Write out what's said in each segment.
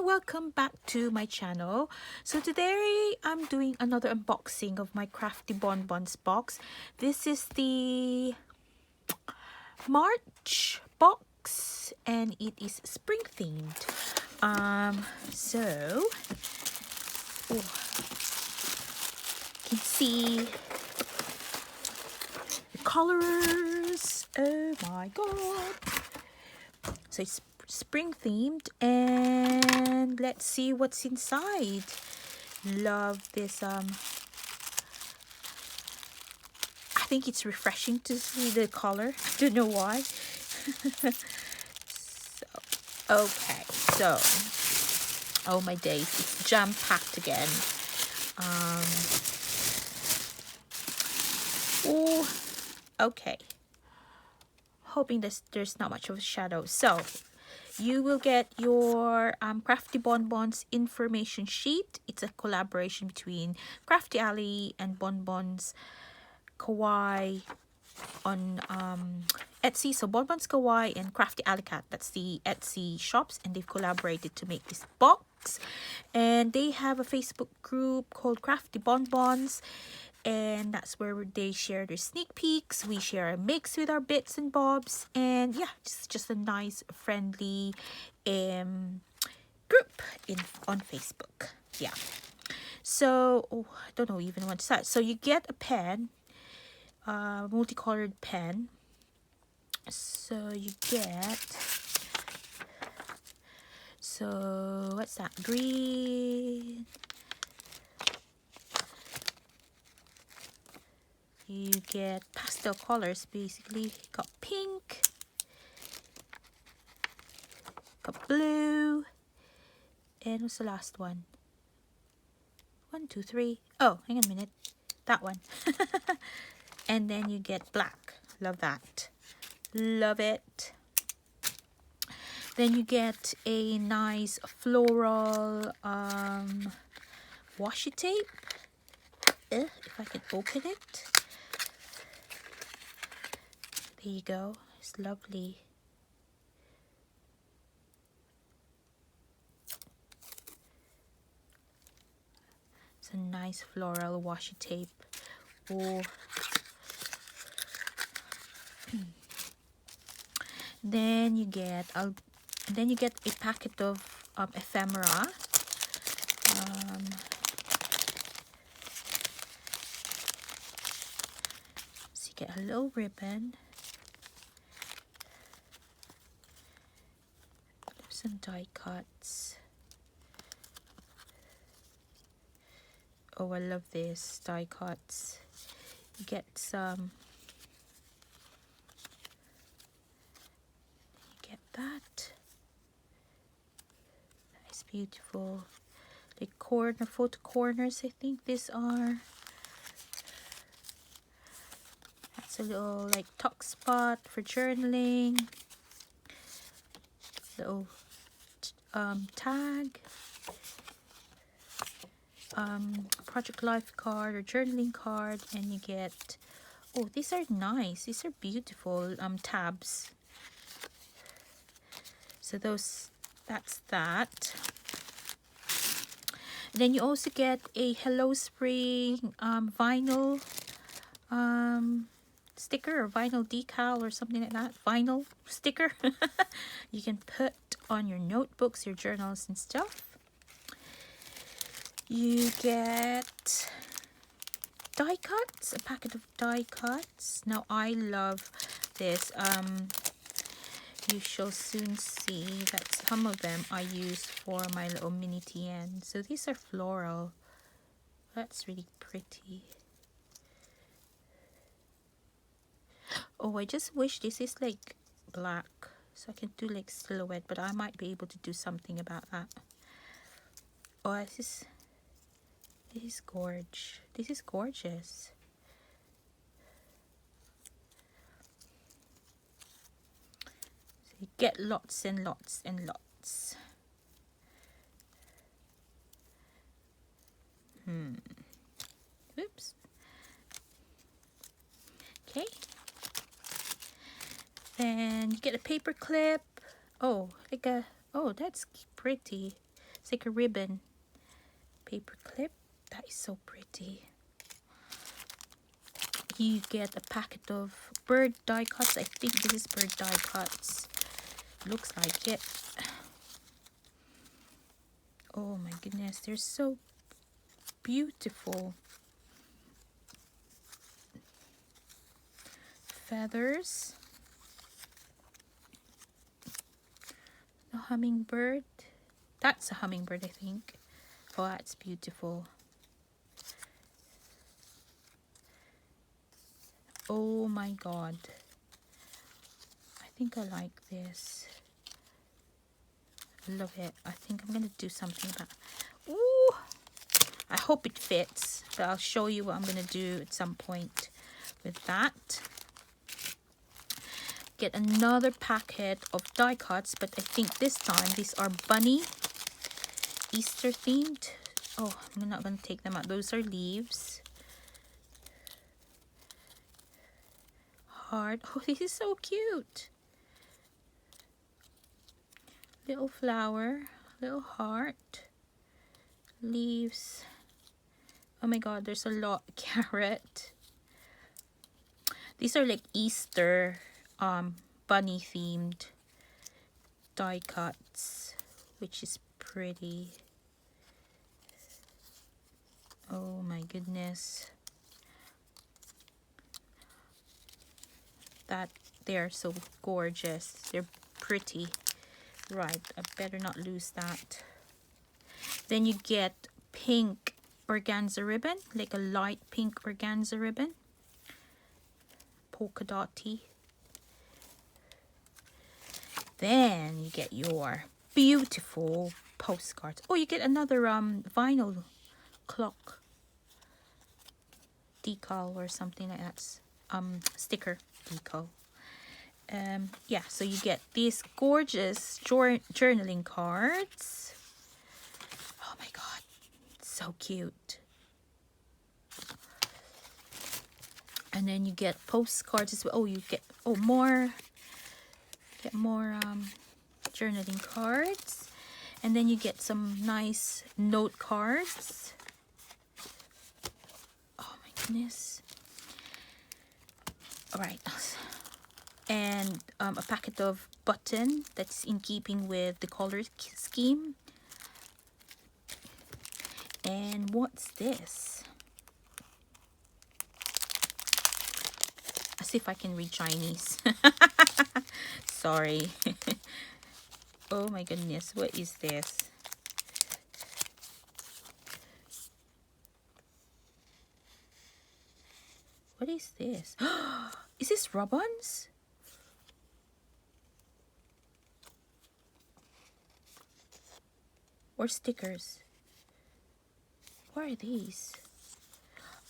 welcome back to my channel. So today I'm doing another unboxing of my CraftyBonbons box. This is the March box and it is spring themed. You can see the colors. Oh my god. So it's spring themed, and let's see what's inside. Love this. I think it's refreshing to see the color. I don't know why. So oh my days, it's jam-packed again. Okay, hoping there's not much of a shadow. So you will get your CraftyBonbons information sheet. It's a collaboration between Crafty Alley and Bonbons Kawaii on Etsy. So Bonbons Kawaii and Crafty Alley Cat, that's the Etsy shops, and they've collaborated to make this box. And they have a Facebook group called CraftyBonbons, and that's where they share their sneak peeks. We share a mix with our bits and bobs, and yeah, just a nice friendly group on Facebook. Yeah, so I don't know even what to start. So you get a pen, multicolored pen. So you get, so what's that, green. You get pastel colors, basically. Got pink, got blue, and what's the last one? 1, 2, 3. Oh, hang on a minute. That one. And then you get black. Love that. Love it. Then you get a nice floral washi tape. If I can open it. There you go. It's lovely. It's a nice floral washi tape. Then you get a packet of ephemera. So you get a little ribbon. Some die cuts. Oh, I love this die cuts. You get some. You get that. Nice, beautiful. The photo corners. I think these are. That's a little like tuck spot for journaling. Little tag, project life card or journaling card, and you get, oh, these are nice, these are beautiful tabs. So that's that. And then you also get a Hello Spring vinyl sticker or vinyl decal or something like that. Vinyl sticker. You can put on your notebooks, your journals and stuff. You get die cuts, a packet of die cuts. Now I love this. You shall soon see that some of them I use for my little mini TN. So these are floral. That's really pretty. Oh, I just wish this is like black, so I can do like silhouette, but I might be able to do something about that. Oh, this is gorgeous. This is gorgeous. So you get lots and lots and lots. Oops. Okay. Then you get a paper clip. Oh, like a, oh, that's pretty. It's like a ribbon. Paper clip. That is so pretty. You get a packet of bird die cuts. I think this is bird die cuts. Looks like it. Oh my goodness, they're so beautiful. Feathers. The hummingbird. That's a hummingbird, I think. Oh, that's beautiful. Oh my god. I think I like this. Love it. I think I'm gonna do something about. Ooh, I hope it fits, but I'll show you what I'm gonna do at some point with that. Get another packet of die cuts, but I think this time these are bunny Easter themed. Oh, I'm not gonna take them out. Those are leaves. Heart. Oh, this is so cute. Little flower, little heart, leaves. Oh my god, there's a lot. Carrot. These are like Easter bunny themed die cuts, which is pretty. Oh my goodness. That they are so gorgeous. They're pretty. Right, I better not lose that. Then you get pink organza ribbon, like a light pink organza ribbon. Polka dotty. Then you get your beautiful postcards. Oh, you get another vinyl clock decal or something like that. Sticker decal. Yeah, so you get these gorgeous journaling cards. Oh my god, so cute. And then you get postcards as well. Oh, you get more journaling cards. And then you get some nice note cards. Oh my goodness. All right. And a packet of button that's in keeping with the color scheme. And what's this? As if I can read Chinese. Sorry. Oh my goodness, what is this? What is this? Is this ribbons? Or stickers? What are these?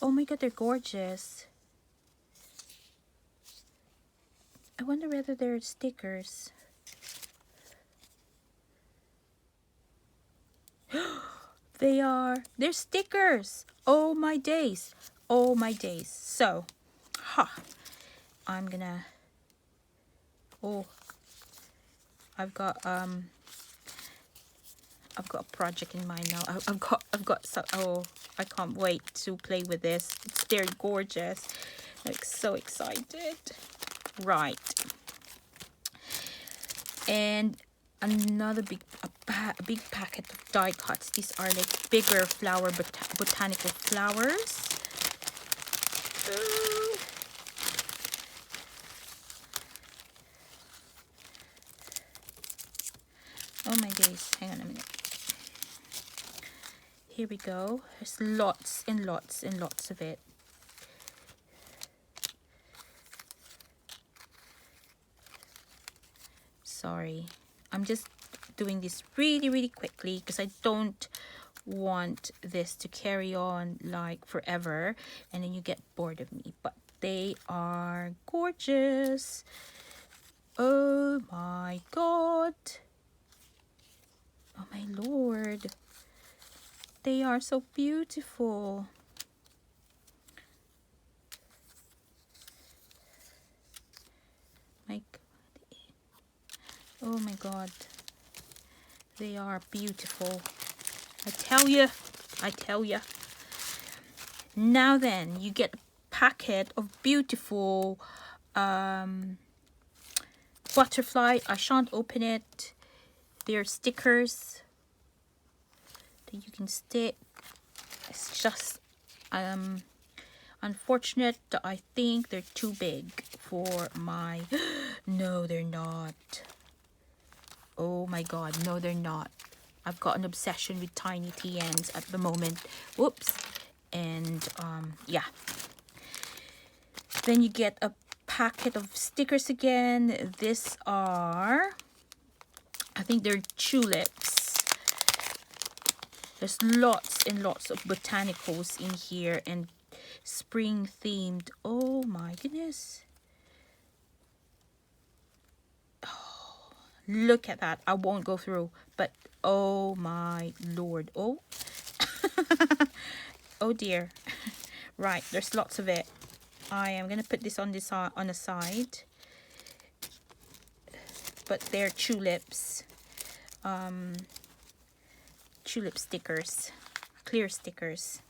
Oh my god, they're gorgeous. I wonder whether they're stickers. They're stickers. Oh my days. Oh my days. So, I'm gonna, oh, I've got a project in mind now. I've got so, oh, I can't wait to play with this. They're gorgeous. I'm so excited. Right. And another big packet of die cuts. These are like bigger flower botanical flowers. Oh my days, hang on a minute. Here we go. There's lots and lots and lots of it. Sorry, I'm just doing this really quickly because I don't want this to carry on like forever and then you get bored of me. But they are gorgeous. Oh my god. Oh my lord. They are so beautiful. Oh my god. They are beautiful. I tell you. Now then, you get a packet of beautiful butterfly. I shan't open it. They're stickers that you can stick. It's just unfortunate that I think they're too big for my no, they're not. Oh my god, no, they're not. I've got an obsession with tiny TNs at the moment. Whoops. And yeah. Then you get a packet of stickers again. These are, I think they're tulips. There's lots and lots of botanicals in here and spring themed. Oh my goodness. Oh, look at that. I won't go through, but oh my lord. Oh. Oh dear. Right, there's lots of it. I am going to put this on the side. But they're tulips. Tulip stickers. Clear stickers.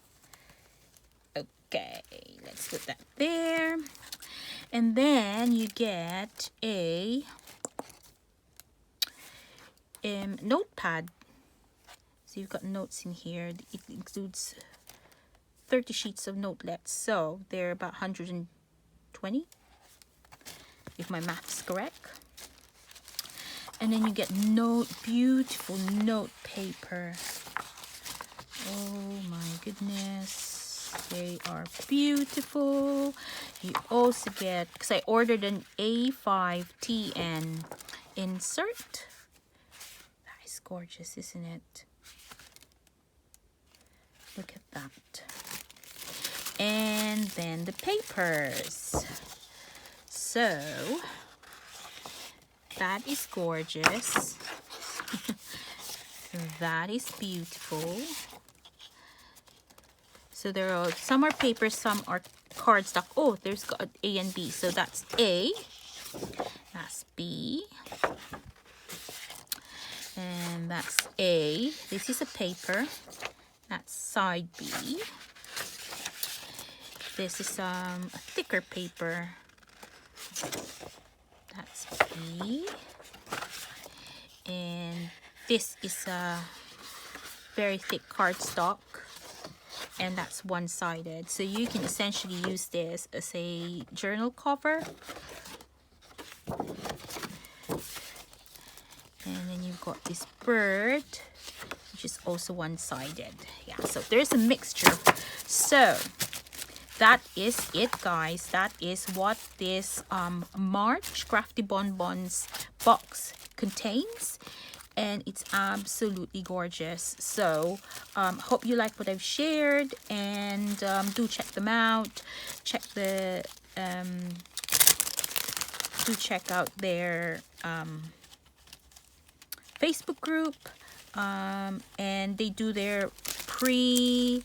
Okay, let's put that there. And then you get a notepad. So you've got notes in here. It includes 30 sheets of notelets, so they're about 120 if my math's correct. And then you get beautiful note paper. Oh my goodness, they are beautiful. You also get, because I ordered an A5 TN insert. That is gorgeous, isn't it? Look at that. And then the papers. So that is gorgeous. That is beautiful. So there are, some are paper, some are cardstock. Oh, there's got A and B. So that's A, that's B, and that's A. This is a paper. That's side B. This is a thicker paper. That's B. And this is a very thick cardstock. And that's one-sided. So you can essentially use this as a journal cover. And then you've got this bird, which is also one-sided. Yeah, so there's a mixture. So that is it, guys. That is what this March CraftyBonbons box contains, and it's absolutely gorgeous. So hope you like what I've shared, and do check them out. Do check out their Facebook group, and they do their pre-sales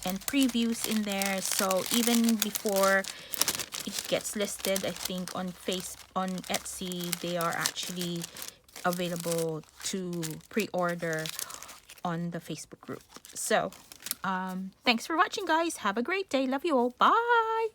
and previews in there. So even before it gets listed, I think on Etsy, they are actually available to pre-order on the Facebook group. So thanks for watching, guys. Have a great day. Love you all. Bye.